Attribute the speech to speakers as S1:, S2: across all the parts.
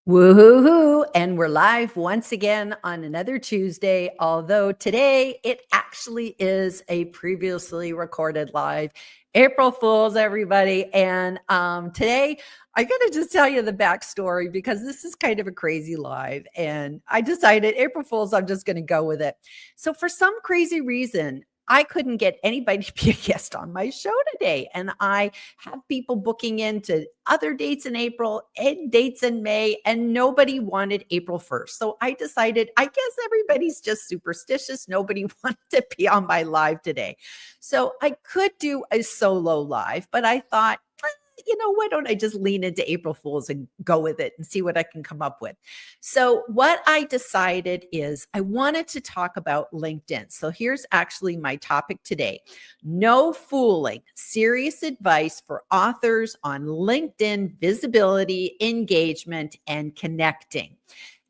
S1: Woohoo! And we're live once again on another Tuesday, although today it actually is a previously recorded live. April Fools, everybody. And today I got to just tell you the backstory because this is kind of a crazy live. And I decided, April Fools, I'm just going to go with it. So, for some crazy reason, I couldn't get anybody to be a guest on my show today. And I have people booking into other dates in April and dates in May, and nobody wanted April 1st. So I decided, I guess everybody's just superstitious. Nobody wanted to be on my live today. So I could do a solo live, but I thought, why don't I just lean into April Fools and go with it and see what I can come up with? So, what I decided is I wanted to talk about LinkedIn. So, here's actually my topic today: no fooling, serious advice for authors on LinkedIn visibility, engagement, and connecting.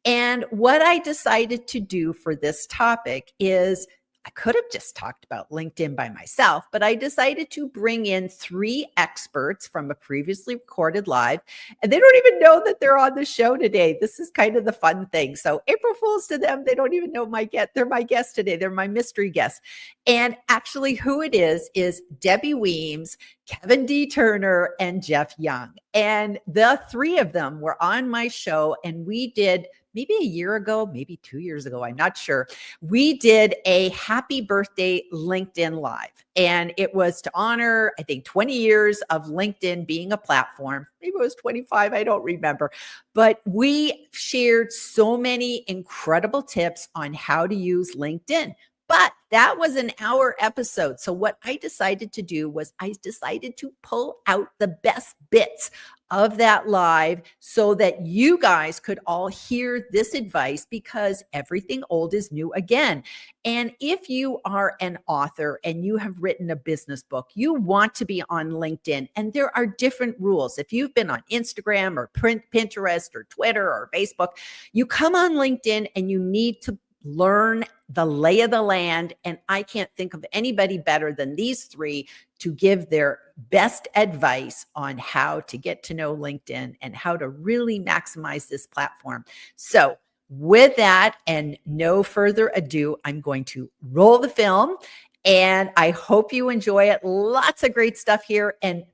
S1: And what I decided to do for this topic is I could have just talked about LinkedIn by myself, but I decided to bring in 3 experts from a previously recorded live, and they don't even know that they're on the show today. This is kind of the fun thing. So April Fools to them, they don't even know my guest. They're my guest today. They're my mystery guest. And actually who it is Debbie Weems, Kevin D. Turner, and Jeff Young. And the 3 of them were on my show, and we did maybe a year ago, maybe 2 years ago, I'm not sure. We did a happy birthday LinkedIn live, and it was to honor, I think, 20 years of LinkedIn being a platform. Maybe it was 25, I don't remember. But we shared so many incredible tips on how to use LinkedIn. But that was an hour episode. So what I decided to do was I decided to pull out the best bits of that live so that you guys could all hear this advice, because everything old is new again. And if you are an author and you have written a business book, you want to be on LinkedIn, and there are different rules. If you've been on Instagram or Pinterest or Twitter or Facebook, you come on LinkedIn and you need to learn the lay of the land. And I can't think of anybody better than these 3 to give their best advice on how to get to know LinkedIn and how to really maximize this platform. So with that and no further ado, I'm going to roll the film, and I hope you enjoy it. Lots of great stuff here. And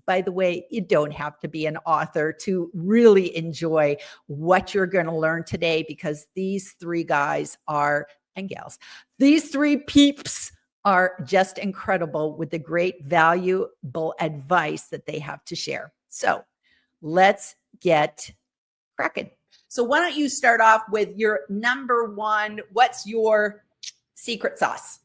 S1: by the way, you don't have to be an author to really enjoy what you're going to learn today, because these 3 guys are, and gals, these 3 peeps are just incredible with the great valuable advice that they have to share. So let's get cracking. So why don't you start off with your number 1? What's your secret sauce?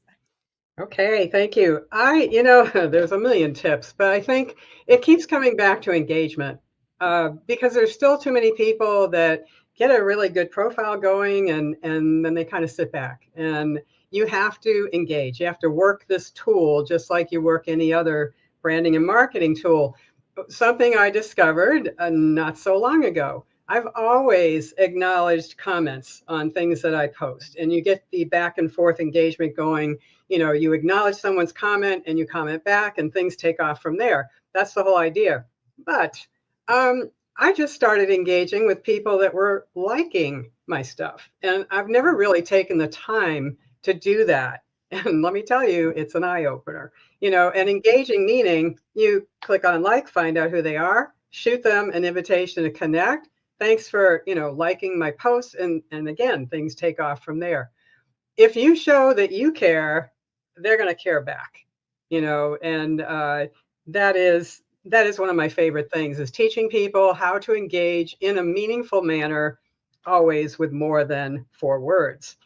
S2: Okay, thank you. There's a million tips, but I think it keeps coming back to engagement because there's still too many people that get a really good profile going and then they kind of sit back. And you have to engage. You have to work this tool just like you work any other branding and marketing tool. Something I discovered not so long ago. I've always acknowledged comments on things that I post, and you get the back and forth engagement going. You acknowledge someone's comment and you comment back, and things take off from there. That's the whole idea. But I just started engaging with people that were liking my stuff, and I've never really taken the time to do that. And let me tell you, it's an eye opener. And engaging meaning you click on like, find out who they are, shoot them an invitation to connect. Thanks for, liking my posts. And again, things take off from there. If you show that you care, they're going to care back, and that is one of my favorite things, is teaching people how to engage in a meaningful manner, always with more than 4 words.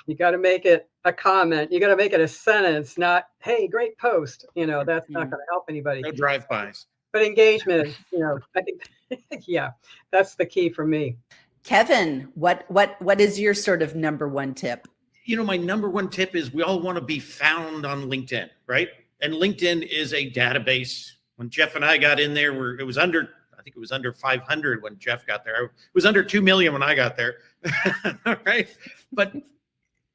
S2: You got to make it a comment. You got to make it a sentence, not, hey, great post. That's not going to help anybody.
S3: No drive-bys.
S2: But engagement, I think, yeah, that's the key for me.
S1: Kevin, what is your sort of number 1 tip?
S3: My number 1 tip is we all want to be found on LinkedIn, right? And LinkedIn is a database. When Jeff and I got in there, it was under 500 when Jeff got there. It was under 2 million when I got there. Right? But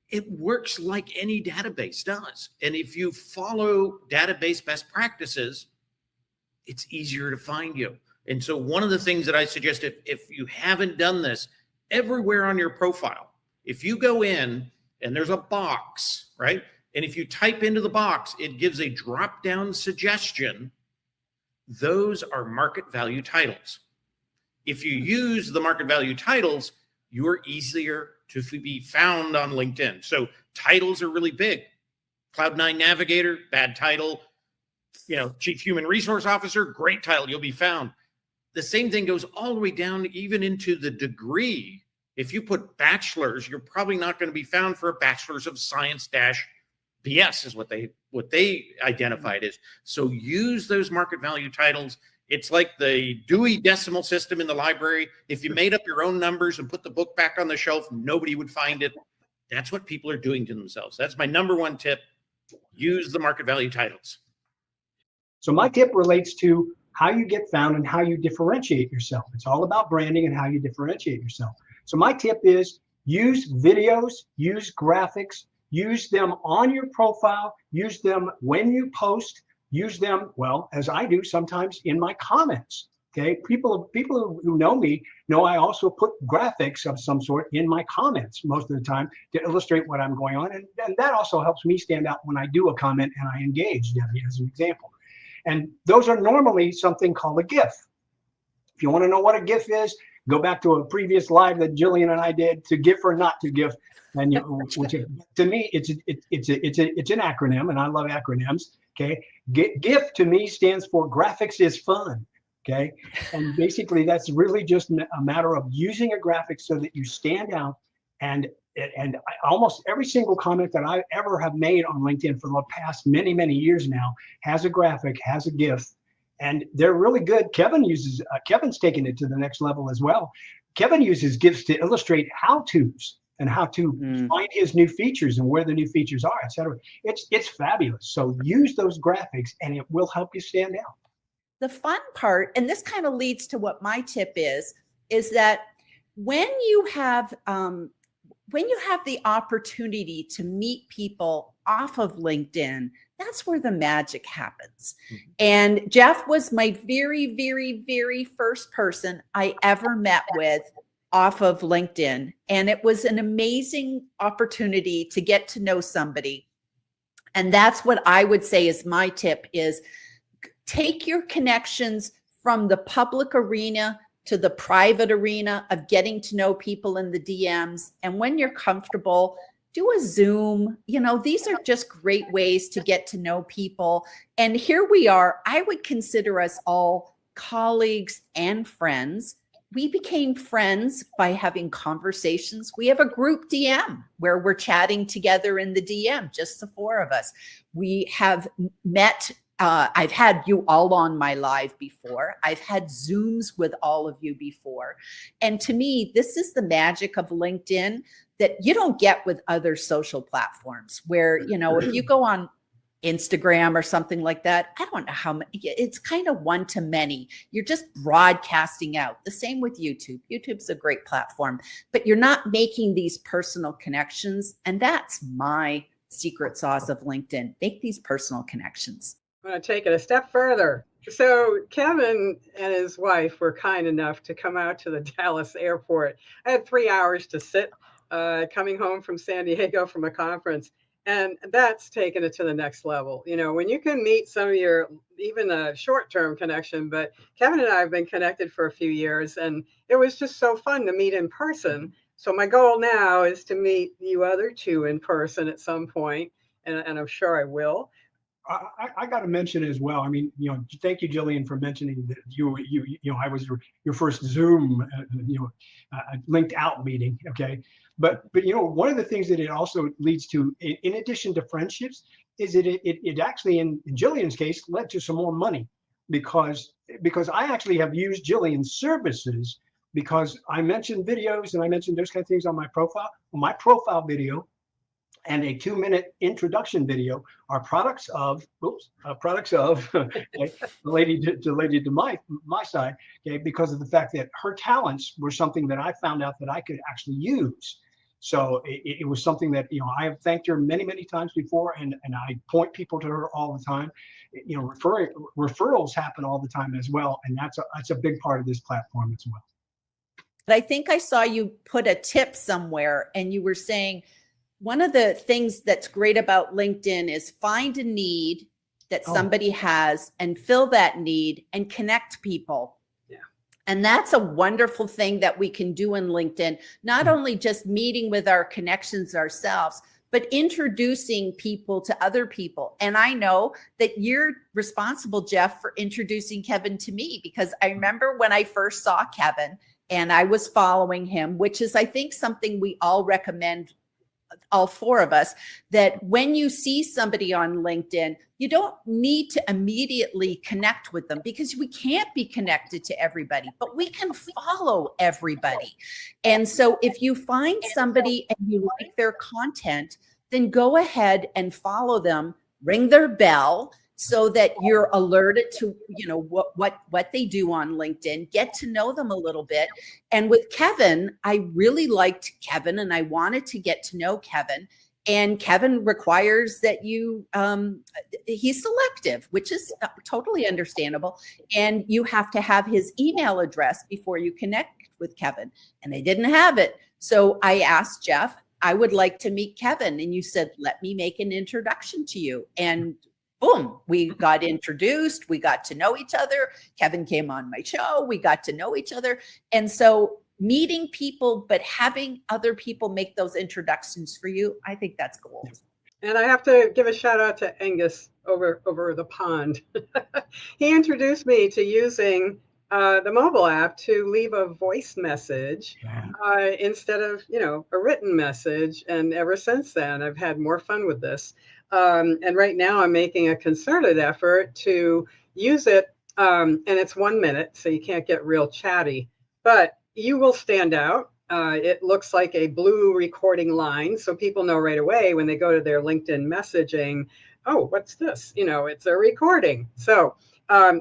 S3: it works like any database does. And if you follow database best practices, it's easier to find you. And so one of the things that I suggest, if you haven't done this, everywhere on your profile, if you go in and there's a box, right? And if you type into the box, it gives a drop-down suggestion. Those are market value titles. If you use the market value titles, you're easier to be found on LinkedIn. So titles are really big. Cloud9 Navigator, bad title. Chief Human Resource Officer, great title, you'll be found. The same thing goes all the way down even into the degree. If you put bachelor's, you're probably not going to be found for a bachelor's of science BS is what they identified as. So use those market value titles. It's like the Dewey Decimal System in the library. If you made up your own numbers and put the book back on the shelf, nobody would find it. That's what people are doing to themselves. That's my number one tip. Use the market value titles.
S4: So my tip relates to how you get found and how you differentiate yourself. It's all about branding and how you differentiate yourself. So my tip is use videos, use graphics, use them on your profile, use them when you post, use them, well, as I do sometimes in my comments. Okay, people who know me know I also put graphics of some sort in my comments most of the time to illustrate what I'm going on. And that also helps me stand out when I do a comment and I engage, Debbie, as an example. And those are normally something called a GIF. If you want to know what a GIF is, go back to a previous live that Jillian and I did, to GIF or not to GIF. And which to me, it's an acronym, and I love acronyms. Okay, GIF to me stands for graphics is fun. Okay, and basically that's really just a matter of using a graphic so that you stand out. And almost every single comment that I ever have made on LinkedIn for the past many years now has a graphic, has a GIF, and they're really good. Kevin's taken it to the next level as well. Kevin uses GIFs to illustrate how-tos and how to find his new features and where the new features are, etc. It's fabulous. So use those graphics and it will help you stand out.
S1: The fun part, and this kind of leads to what my tip is that when you have the opportunity to meet people off of LinkedIn, that's where the magic happens. Mm-hmm. And Jeff was my very first person I ever met with off of LinkedIn. And it was an amazing opportunity to get to know somebody. And that's what I would say is my tip is take your connections from the public arena to the private arena of getting to know people in the DMs. And when you're comfortable, do a Zoom. These are just great ways to get to know people. And here we are. I would consider us all colleagues and friends. We became friends by having conversations. We have a group DM where we're chatting together in the DM, just the four of us. We have met. I've had you all on my live before. I've had Zooms with all of you before. And to me, this is the magic of LinkedIn that you don't get with other social platforms where, if you go on Instagram or something like that, I don't know how many, it's kind of one to many. You're just broadcasting out. The same with YouTube. YouTube's a great platform, but you're not making these personal connections. And that's my secret sauce of LinkedIn. Make these personal connections.
S2: I'm going to take it a step further. So Kevin and his wife were kind enough to come out to the Dallas airport. I had 3 hours to sit coming home from San Diego from a conference. And that's taken it to the next level. When you can meet some of your, even a short-term connection, but Kevin and I have been connected for a few years, and it was just so fun to meet in person. So my goal now is to meet you other two in person at some point, and I'm sure I will.
S4: I got to mention as well. I mean, thank you, Jillian, for mentioning that I was your first Zoom, linked out meeting. Okay, but one of the things that it also leads to, in addition to friendships, is that it actually, in Jillian's case, led to some more money because I actually have used Jillian's services because I mentioned videos and I mentioned those kind of things on my profile. My profile video and a 2-minute introduction video are products of okay, the lady to my side, okay, because of the fact that her talents were something that I found out that I could actually use. So it was something that, you know, I have thanked her many, many times before, and I point people to her all the time. You know, referrals happen all the time as well, and that's a big part of this platform as well.
S1: But I think I saw you put a tip somewhere, and you were saying one of the things that's great about LinkedIn is find a need that somebody has and fill that need and connect people.
S2: Yeah.
S1: And that's a wonderful thing that we can do in LinkedIn, not only just meeting with our connections ourselves, but introducing people to other people. And I know that you're responsible, Jeff, for introducing Kevin to me, because I remember when I first saw Kevin and I was following him, which is, I think, something we all recommend, all four of us, that when you see somebody on LinkedIn, you don't need to immediately connect with them, because we can't be connected to everybody, but we can follow everybody. And so if you find somebody and you like their content, then go ahead and follow them, ring their bell, so that you're alerted to, you know, what they do on LinkedIn, get to know them a little bit. And with Kevin, I really liked Kevin and I wanted to get to know Kevin. And Kevin requires that you, he's selective, which is totally understandable. And you have to have his email address before you connect with Kevin. And they didn't have it. So I asked Jeff, I would like to meet Kevin. And you said, let me make an introduction to you. And boom, we got introduced. We got to know each other. Kevin came on my show. We got to know each other. And so meeting people, but having other people make those introductions for you, I think that's gold.
S2: And I have to give a shout out to Angus over the pond. He introduced me to using the mobile app to leave a voice message instead of, you know, a written message. And ever since then, I've had more fun with this. And right now I'm making a concerted effort to use it. And it's 1 minute, so you can't get real chatty, but you will stand out. It looks like a blue recording line. So people know right away when they go to their LinkedIn messaging, oh, what's this? You know, it's a recording. So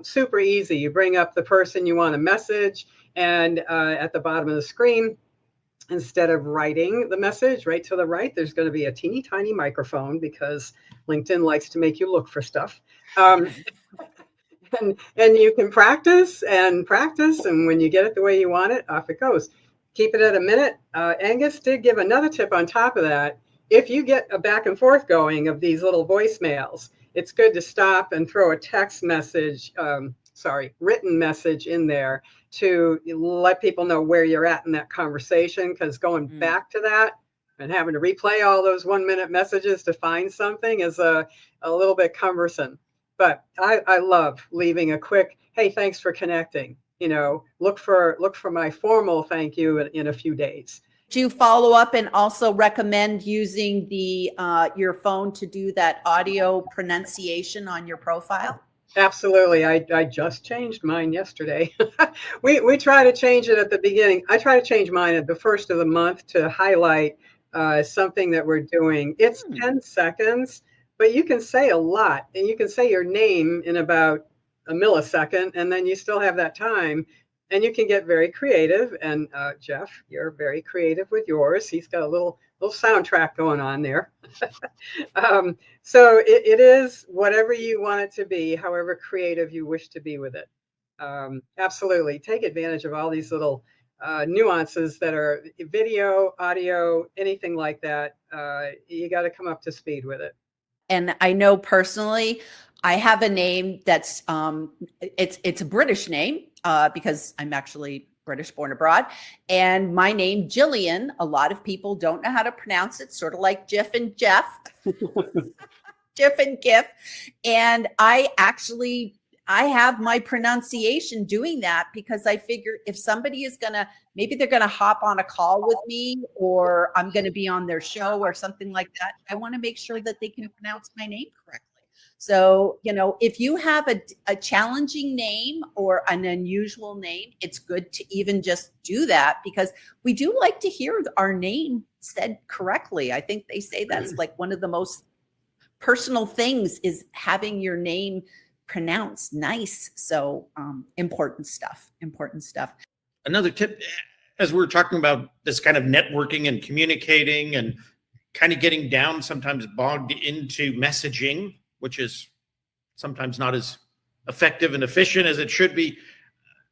S2: super easy. You bring up the person you want to message, and at the bottom of the screen, instead of writing the message right to the right, there's going to be a teeny tiny microphone, because LinkedIn likes to make you look for stuff. And you can practice and practice. And when you get it the way you want it, off it goes. Keep it at a minute. Angus did give another tip on top of that. If you get a back and forth going of these little voicemails, it's good to stop and throw a text message, written message in there to let people know where you're at in that conversation, because going back to that and having to replay all those 1 minute messages to find something is a little bit cumbersome. But I love leaving a quick, hey, thanks for connecting. You know, look for my formal thank you in a few days.
S1: Do you follow up and also recommend using the your phone to do that audio pronunciation on your profile?
S2: Absolutely. I just changed mine yesterday. We try to change it at the beginning. I try to change mine at the first of the month to highlight something that we're doing. It's 10 seconds, but you can say a lot, and you can say your name in about a millisecond, and then you still have that time, and you can get very creative. And Jeff, you're very creative with yours. He's got a little soundtrack going on there. So it is whatever you want it to be, however creative you wish to be with it. Absolutely. Take advantage of all these little nuances that are video, audio, anything like that. You got to come up to speed with it.
S1: And I know personally, I have a name that's it's a British name because I'm actually British born abroad. And my name, Jillian, a lot of people don't know how to pronounce it, sort of like Jiff and Jeff, Jiff and Gif. And I have my pronunciation doing that, because I figure if somebody is maybe they're going to hop on a call with me, or I'm going to be on their show or something like that, I want to make sure that they can pronounce my name correctly. So, you know, if you have a challenging name or an unusual name, it's good to even just do that, because we do like to hear our name said correctly. I think they say that's like one of the most personal things, is having your name pronounced nice. So important stuff. Another tip,
S3: as we're talking about this kind of networking and communicating and kind of getting down, sometimes bogged into messaging, which is sometimes not as effective and efficient as it should be.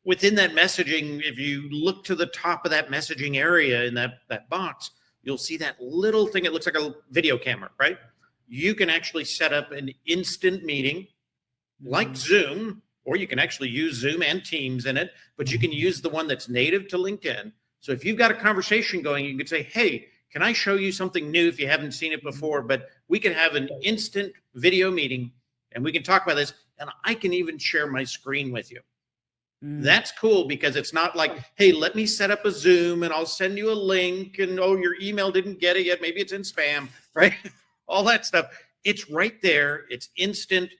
S3: Within that messaging, if you look to the top of that messaging area in that box, you'll see that little thing. It looks like a video camera, right? You can actually set up an instant meeting like Zoom, or you can actually use Zoom and Teams in it, but you can use the one that's native to LinkedIn. So if you've got a conversation going, you can say, hey, can I show you something new if you haven't seen it before? But we can have an instant video meeting and we can talk about this, and I can even share my screen with you. That's cool, because it's not like, hey, let me set up a Zoom and I'll send you a link and, oh, your email didn't get it yet. Maybe it's in spam, right? All that stuff. It's right there. It's instant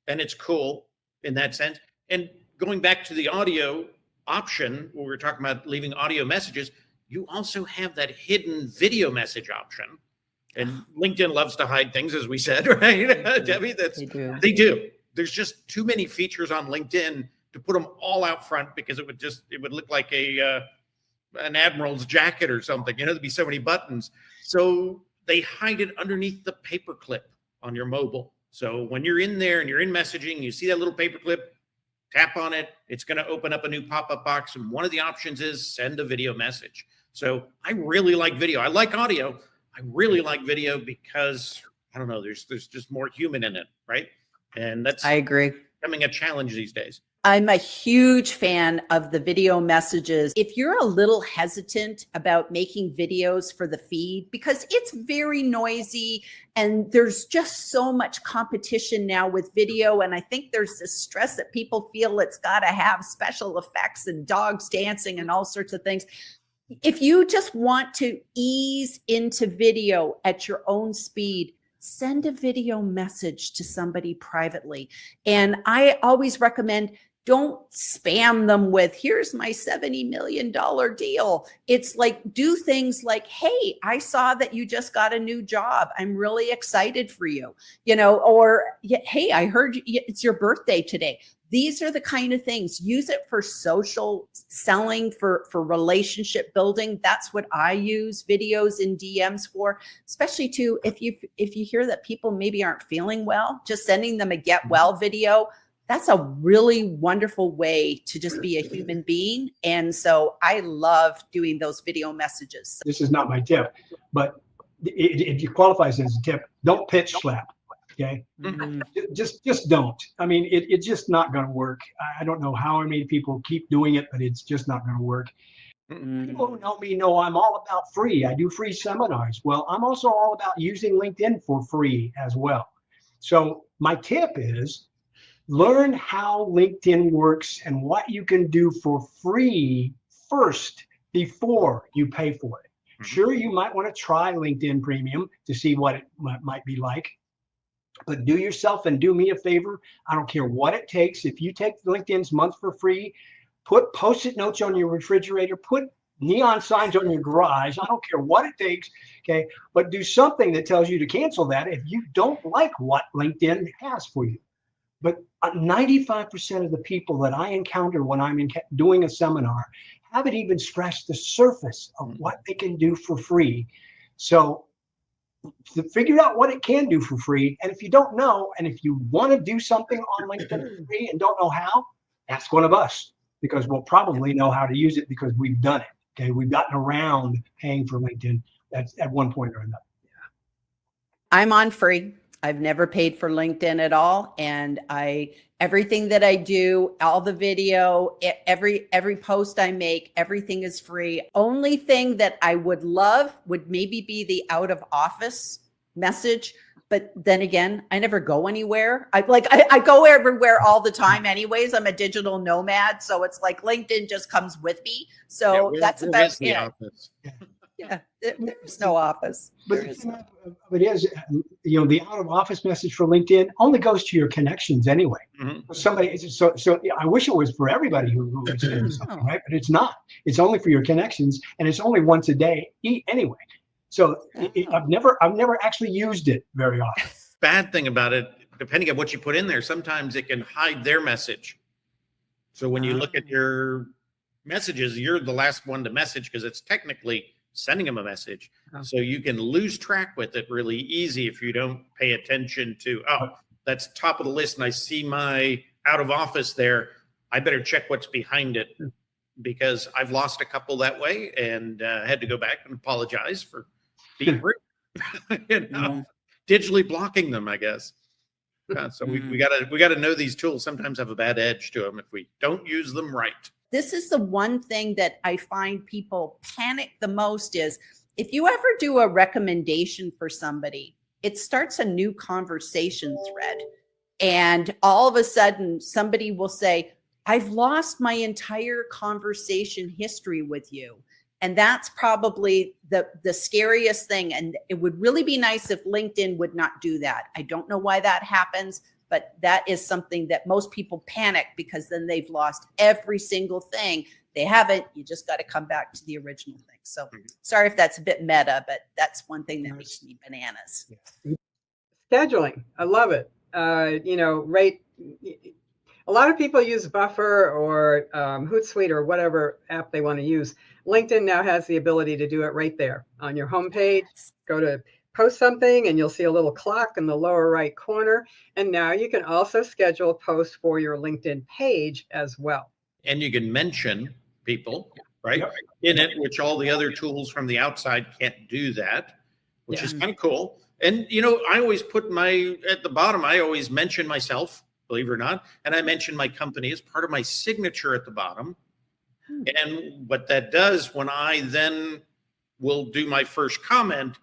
S3: and it's cool in that sense. And going back to the audio option, where we're talking about leaving audio messages, you also have that hidden video message option. And LinkedIn loves to hide things, as we said, right? Debbie, they do. There's just too many features on LinkedIn to put them all out front, because it would look like an admiral's jacket or something. There'd be so many buttons. So they hide it underneath the paperclip on your mobile. So when you're in there and you're in messaging, you see that little paperclip, tap on it, it's going to open up a new pop-up box. And one of the options is send a video message. So I really like video. I like audio. I really like video because, I don't know, there's just more human in it, right? And that's,
S1: I agree,
S3: becoming a challenge these days.
S1: I'm a huge fan of the video messages. If you're a little hesitant about making videos for the feed, because it's very noisy and there's just so much competition now with video, and I think there's this stress that people feel it's got to have special effects and dogs dancing and all sorts of things. If you just want to ease into video at your own speed, send a video message to somebody privately. And I always recommend, don't spam them with, here's my $70 million deal. It's like, do things like, hey, I saw that you just got a new job. I'm really excited for you, or hey, I heard it's your birthday today. These are the kind of things. Use it for social selling, for relationship building. That's what I use videos and DMs for, especially too, if you hear that people maybe aren't feeling well, just sending them a get well video. That's a really wonderful way to just be a human being. And so I love doing those video messages.
S4: This is not my tip, but it qualifies as a tip. Don't pitch slap. Okay. Mm-hmm. Just don't. I mean, it's just not going to work. I don't know how many people keep doing it, but it's just not going to work. Mm-hmm. People who know me know I'm all about free. I do free seminars. Well, I'm also all about using LinkedIn for free as well. So my tip is, learn how LinkedIn works and what you can do for free first before you pay for it. Mm-hmm. Sure, you might want to try LinkedIn Premium to see what it might be like. But do yourself and do me a favor. I don't care what it takes. If you take LinkedIn's month for free, put Post-it notes on your refrigerator, put neon signs on your garage. I don't care what it takes. Okay. But do something that tells you to cancel that if you don't like what LinkedIn has for you. But 95% of the people that I encounter when I'm doing a seminar haven't even scratched the surface of what they can do for free. So to figure out what it can do for free. And if you don't know, and if you want to do something on LinkedIn for free and don't know how, ask one of us, because we'll probably know how to use it because we've done it. Okay. We've gotten around paying for LinkedIn at one point or another.
S1: I'm on free. I've never paid for LinkedIn at all. And everything that I do, all the video, every post I make, everything is free. Only thing that I would love would maybe be the out of office message. But then again, I never go anywhere. I go everywhere all the time anyways. I'm a digital nomad. So it's like LinkedIn just comes with me. So that's about
S3: the office.
S1: Yeah, there's no office.
S4: But it is, the out of office message for LinkedIn only goes to your connections anyway. Mm-hmm. So I wish it was for everybody who is doing something, right? But it's not. It's only for your connections, and it's only once a day anyway. So I've never actually used it very often.
S3: Bad thing about it, depending on what you put in there, sometimes it can hide their message. So when you look at your messages, you're the last one to message because it's technically sending them a message.
S2: Oh.
S3: So you can lose track with it really easy if you don't pay attention to, oh, that's top of the list and I see my out of office there. I better check what's behind it, because I've lost a couple that way and had to go back and apologize for being rude. Digitally blocking them, I guess. So we gotta know these tools sometimes have a bad edge to them if we don't use them right.
S1: This is the one thing that I find people panic the most is if you ever do a recommendation for somebody, it starts a new conversation thread. And all of a sudden somebody will say, I've lost my entire conversation history with you. And that's probably the scariest thing. And it would really be nice if LinkedIn would not do that. I don't know why that happens, but that is something that most people panic because then they've lost every single thing. They haven't. You just got to come back to the original thing. So sorry if that's a bit meta, but that's one thing that makes me bananas.
S2: Scheduling. I love it. Rate. A lot of people use Buffer or Hootsuite or whatever app they want to use. LinkedIn now has the ability to do it right there on your homepage. Go to post something and you'll see a little clock in the lower right corner. And now you can also schedule posts for your LinkedIn page as well.
S3: And you can mention people, right, in it, which all the other tools from the outside can't do that, which is kind of cool. And, I always put at the bottom, I always mention myself, believe it or not. And I mention my company as part of my signature at the bottom. And what that does when I then will do my first comment,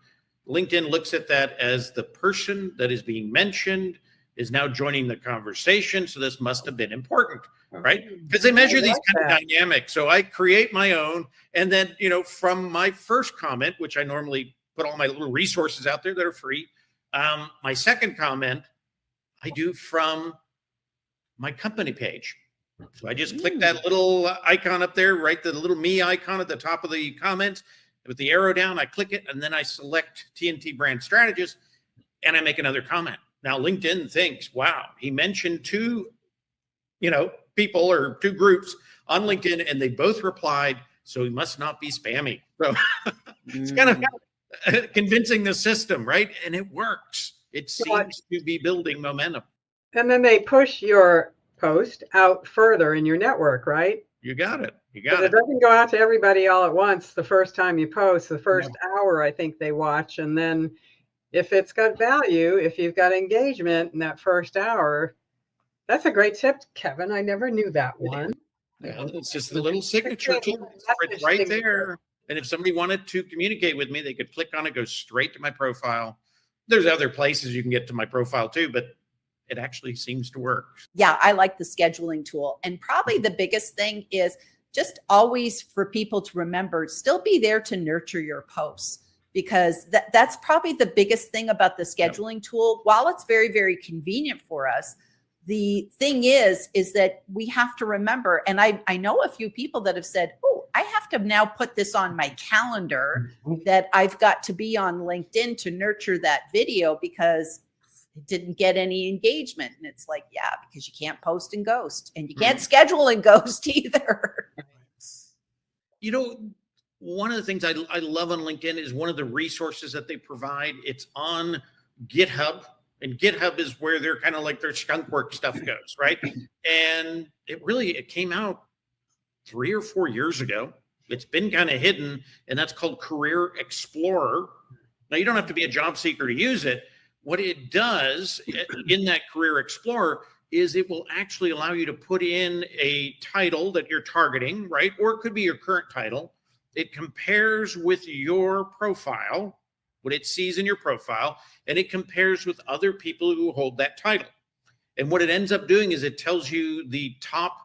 S3: LinkedIn looks at that as the person that is being mentioned is now joining the conversation. So this must have been important, right? Because they measure these kind of dynamics. So I create my own. And then, from my first comment, which I normally put all my little resources out there that are free. My second comment, I do from my company page. So I just click that little icon up there, right? The little me icon at the top of the comments with the arrow down. I click it and then I select TNT Brand Strategist and I make another comment. Now LinkedIn thinks, wow, he mentioned two, people or two groups on LinkedIn and they both replied. So he must not be spammy. So it's kind of convincing the system, right? And it works. It seems to be building momentum.
S2: And then they push your post out further in your network, right?
S3: You got it. It
S2: doesn't go out to everybody all at once the first time you post. The first hour, I think they watch. And then if it's got value, if you've got engagement in that first hour, that's a great tip, Kevin. I never knew that one.
S3: Yeah, it's just the little signature tool. It's right there. And if somebody wanted to communicate with me, they could click on it, go straight to my profile. There's other places you can get to my profile too, but it actually seems to work.
S1: Yeah, I like the scheduling tool. And probably the biggest thing is just always for people to remember, still be there to nurture your posts, because that's probably the biggest thing about the scheduling tool. While it's very, very convenient for us, the thing is that we have to remember, and I know a few people that have said, oh, I have to now put this on my calendar that I've got to be on LinkedIn to nurture that video because it didn't get any engagement. And it's like, yeah, because you can't post and ghost and you can't schedule and ghost either.
S3: One of the things I love on LinkedIn is one of the resources that they provide. It's on GitHub, and GitHub is where they're kind of like their skunk work stuff goes, right? And it came out 3 or 4 years ago. It's been kind of hidden, and that's called Career Explorer. Now, you don't have to be a job seeker to use it. What it does in that Career Explorer is it will actually allow you to put in a title that you're targeting, right? Or it could be your current title. It compares with your profile, what it sees in your profile, and it compares with other people who hold that title. And what it ends up doing is it tells you the top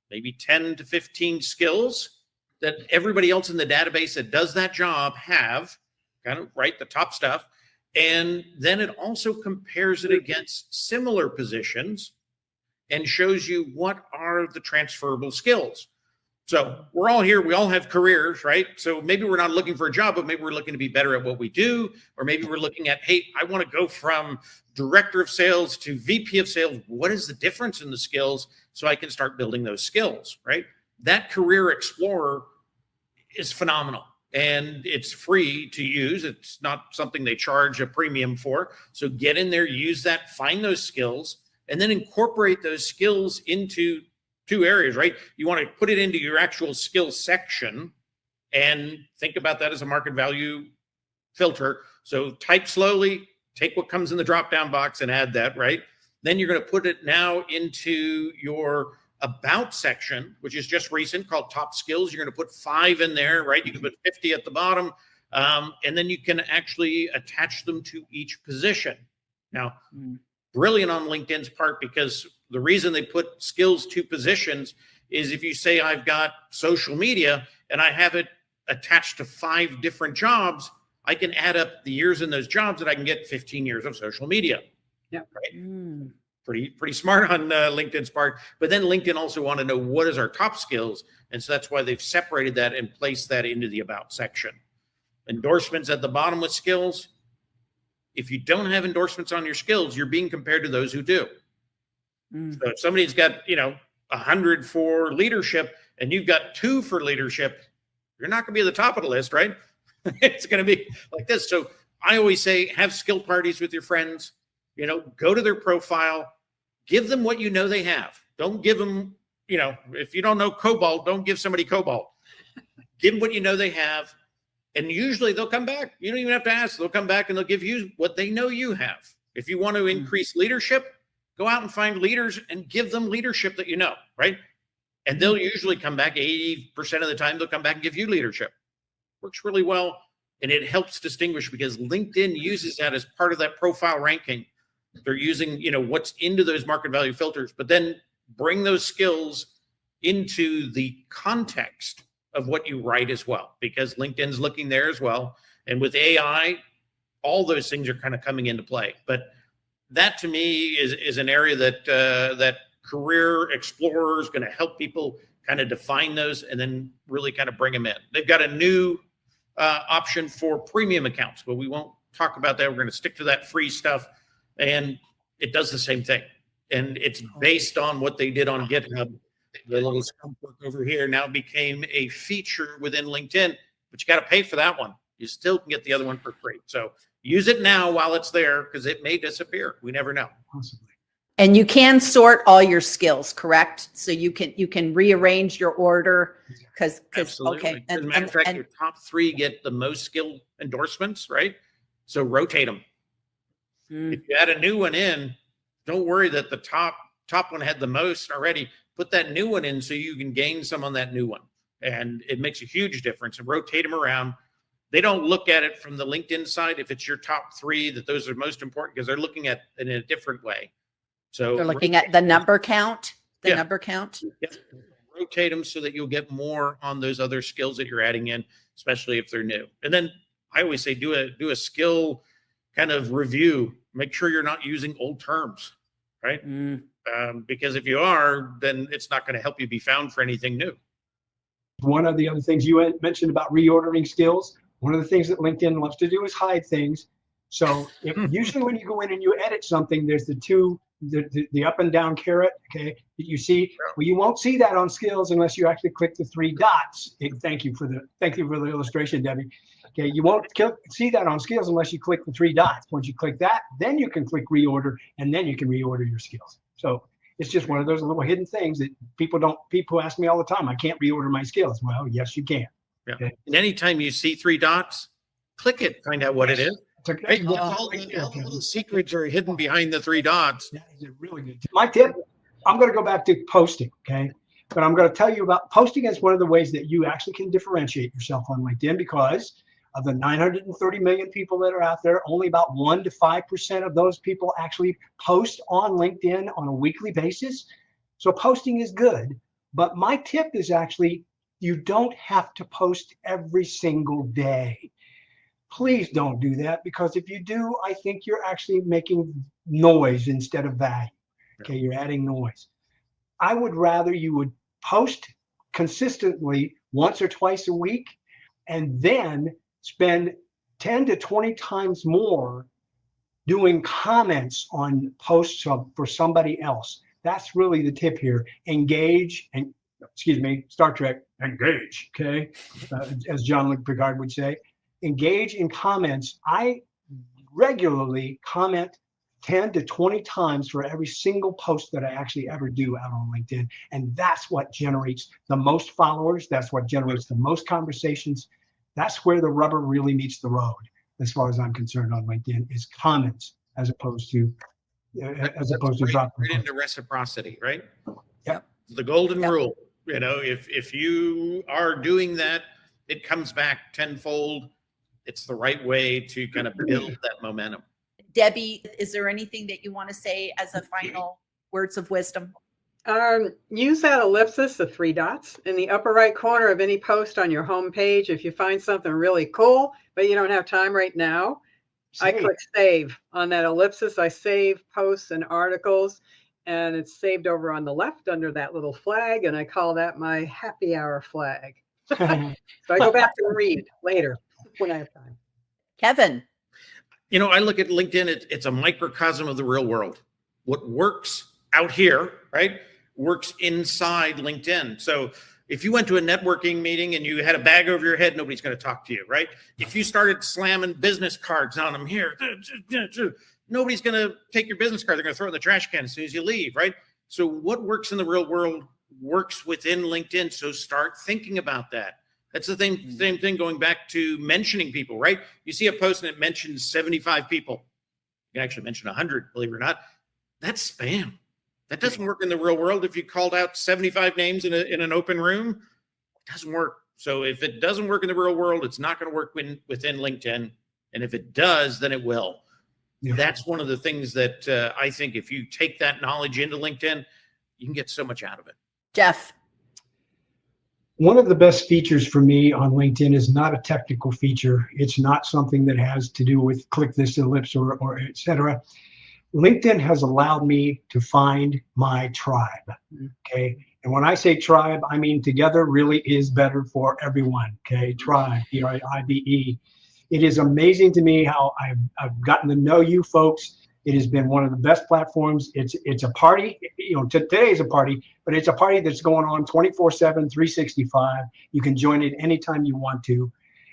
S3: maybe 10 to 15 skills that everybody else in the database that does that job have, kind of right, the top stuff. And then it also compares it against similar positions and shows you what are the transferable skills. So we're all here. We all have careers, right? So maybe we're not looking for a job, but maybe we're looking to be better at what we do. Or maybe we're looking at, hey, I want to go from director of sales to VP of sales. What is the difference in the skills so I can start building those skills, right? that Career Explorer is phenomenal. And it's free to use. It's not something they charge a premium for. So get in there, use that, find those skills, and then incorporate those skills into two areas, right? You want to put it into your actual skills section and think about that as a market value filter. So type slowly, take what comes in the drop-down box and add that, right? Then you're going to put it now into your about section, which is just recent, called top skills. You're going to put 5 in there, right? You can put 50 at the bottom, and then you can actually attach them to each position. Now, brilliant on LinkedIn's part, because the reason they put skills to positions is if you say I've got social media and I have it attached to 5 different jobs, I can add up the years in those jobs and I can get 15 years of social media.
S2: Yeah.
S3: Right. Pretty smart on LinkedIn's part. But then LinkedIn also want to know what is our top skills. And so that's why they've separated that and placed that into the about section. Endorsements at the bottom with skills. If you don't have endorsements on your skills, you're being compared to those who do. So if somebody's got, 100 for leadership and you've got 2 for leadership, you're not going to be at the top of the list, right? It's going to be like this. So I always say, have skill parties with your friends. Go to their profile, give them what they have. Don't give them, if you don't know Cobalt, don't give somebody Cobalt. Give them what they have. And usually they'll come back. You don't even have to ask. They'll come back and they'll give you what they know you have. If you want to increase leadership, go out and find leaders and give them leadership that right? And they'll usually come back 80% of the time. They'll come back and give you leadership. Works really well. And it helps distinguish because LinkedIn uses that as part of that profile ranking. They're using, what's into those market value filters, but then bring those skills into the context of what you write as well, because LinkedIn's looking there as well. And with AI, all those things are kind of coming into play. But that to me is an area that Career Explorer is going to help people kind of define those and then really kind of bring them in. They've got a new option for premium accounts, but we won't talk about that. We're going to stick to that free stuff. And it does the same thing. And it's based on what they did on GitHub. The little scope work over here now became a feature within LinkedIn, but you got to pay for that one. You still can get the other one for free. So use it now while it's there because it may disappear. We never know.
S4: Possibly.
S1: And you can sort all your skills, correct? So you can rearrange your order because okay.
S3: As a matter of fact, your top 3 get the most skill endorsements, right? So rotate them. If you add a new one in, don't worry that the top one had the most already. Put that new one in so you can gain some on that new one. And it makes a huge difference. And rotate them around. They don't look at it from the LinkedIn side. If it's your top 3, that those are most important because they're looking at it in a different way. So
S1: they're looking at the number count. Number count.
S3: Yeah. Rotate them so that you'll get more on those other skills that you're adding in, especially if they're new. And then I always say do a skill kind of review. Make sure you're not using old terms, right? Because if you are, then it's not going to help you be found for anything new.
S4: One of the other things you mentioned about reordering skills, one of the things that LinkedIn loves to do is hide things. So usually when you go in and you edit something, there's the up and down caret, okay, that you see. Well, you won't see that on skills unless you actually click the 3 dots. Thank you for the illustration, Debbie. Okay, you won't see that on skills unless you click the 3 dots. Once you click that, then you can click reorder, and then you can reorder your skills. So it's just one of those little hidden things that people ask me all the time. I can't reorder my skills. Well, yes, you can.
S3: Yeah. Okay. And anytime you see 3 dots, click it, find out what it is. Right? All the little secrets are hidden behind the 3 dots.
S4: That is a really good tip. My tip, I'm going to go back to posting, okay? But I'm going to tell you about posting as one of the ways that you actually can differentiate yourself on LinkedIn because of the 930 million people that are out there, only about 1 to 5% of those people actually post on LinkedIn on a weekly basis. So posting is good. But my tip is actually you don't have to post every single day. Please don't do that because if you do, I think you're actually making noise instead of value. Okay, you're adding noise. I would rather you would post consistently once or twice a week and then spend 10 to 20 times more doing comments on posts for somebody else. That's really the tip here. Engage and excuse me, Star Trek, engage, okay? As Jean-Luc Picard would say, engage in comments. I regularly comment 10 to 20 times for every single post that I actually ever do out on LinkedIn. And that's what generates the most followers. That's what generates the most conversations. That's where the rubber really meets the road, as far as I'm concerned on LinkedIn, is comments as opposed to
S3: right into reciprocity, right?
S4: Yep.
S3: The golden rule. You know, if you are doing that, it comes back tenfold. It's the right way to kind of build that momentum.
S1: Debbie, is there anything that you want to say as a final words of wisdom?
S2: Use that ellipsis, the 3 dots in the upper right corner of any post on your home page. If you find something really cool, but you don't have time right now, I click save on that ellipsis. I save posts and articles, and it's saved over on the left under that little flag, and I call that my happy hour flag. So I go back and read later when I have time.
S1: Kevin.
S3: You know, I look at LinkedIn, it's a microcosm of the real world. What works out here, right, works inside LinkedIn. So if you went to a networking meeting and you had a bag over your head, nobody's going to talk to you, right? If you started slamming business cards on them here, nobody's going to take your business card. They're going to throw it in the trash can as soon as you leave, right? So what works in the real world works within LinkedIn. So start thinking about that. That's the same thing going back to mentioning people, right? You see a post and it mentions 75 people. You can actually mention 100, believe it or not. That's spam. That doesn't work in the real world. If you called out 75 names in an open room, it doesn't work. So if it doesn't work in the real world, it's not going to work within LinkedIn. And if it does, then it will. Yeah. That's one of the things that I think if you take that knowledge into LinkedIn, you can get so much out of it.
S1: Jeff.
S4: One of the best features for me on LinkedIn is not a technical feature. It's not something that has to do with click this ellipse or et cetera. LinkedIn has allowed me to find my tribe, okay? And when I say tribe, I mean together really is better for everyone, okay? Tribe, TRIBE. It is amazing to me how I've gotten to know you folks. It has been one of the best platforms. It's a party, you know, today is a party, but it's a party that's going on 24/7, 365. You can join it anytime you want to.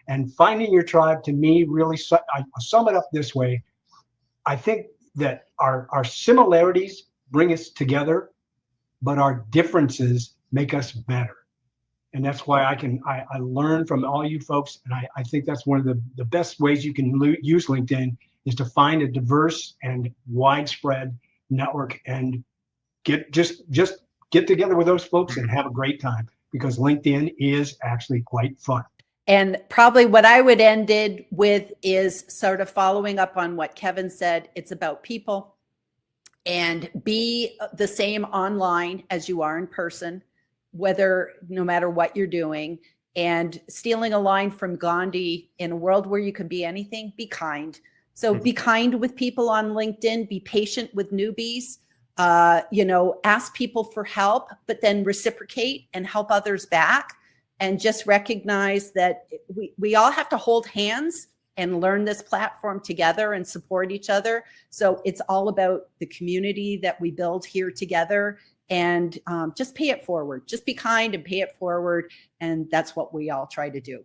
S4: And finding your tribe, to me, really, I sum it up this way. I think that our similarities bring us together, but our differences make us better. And that's why I learn from all you folks. And I think that's one of the best ways you can use LinkedIn is to find a diverse and widespread network and just get together with those folks and have a great time, because LinkedIn is actually quite fun.
S1: And probably what I would end it with is sort of following up on what Kevin said. It's about people, and be the same online as you are in person, no matter what you're doing. And stealing a line from Gandhi, in a world where you can be anything, be kind. So be kind with people on LinkedIn, be patient with newbies, ask people for help, but then reciprocate and help others back. And just recognize that we all have to hold hands and learn this platform together and support each other. So it's all about the community that we build here together, and just pay it forward. Just be kind and pay it forward. And that's what we all try to do.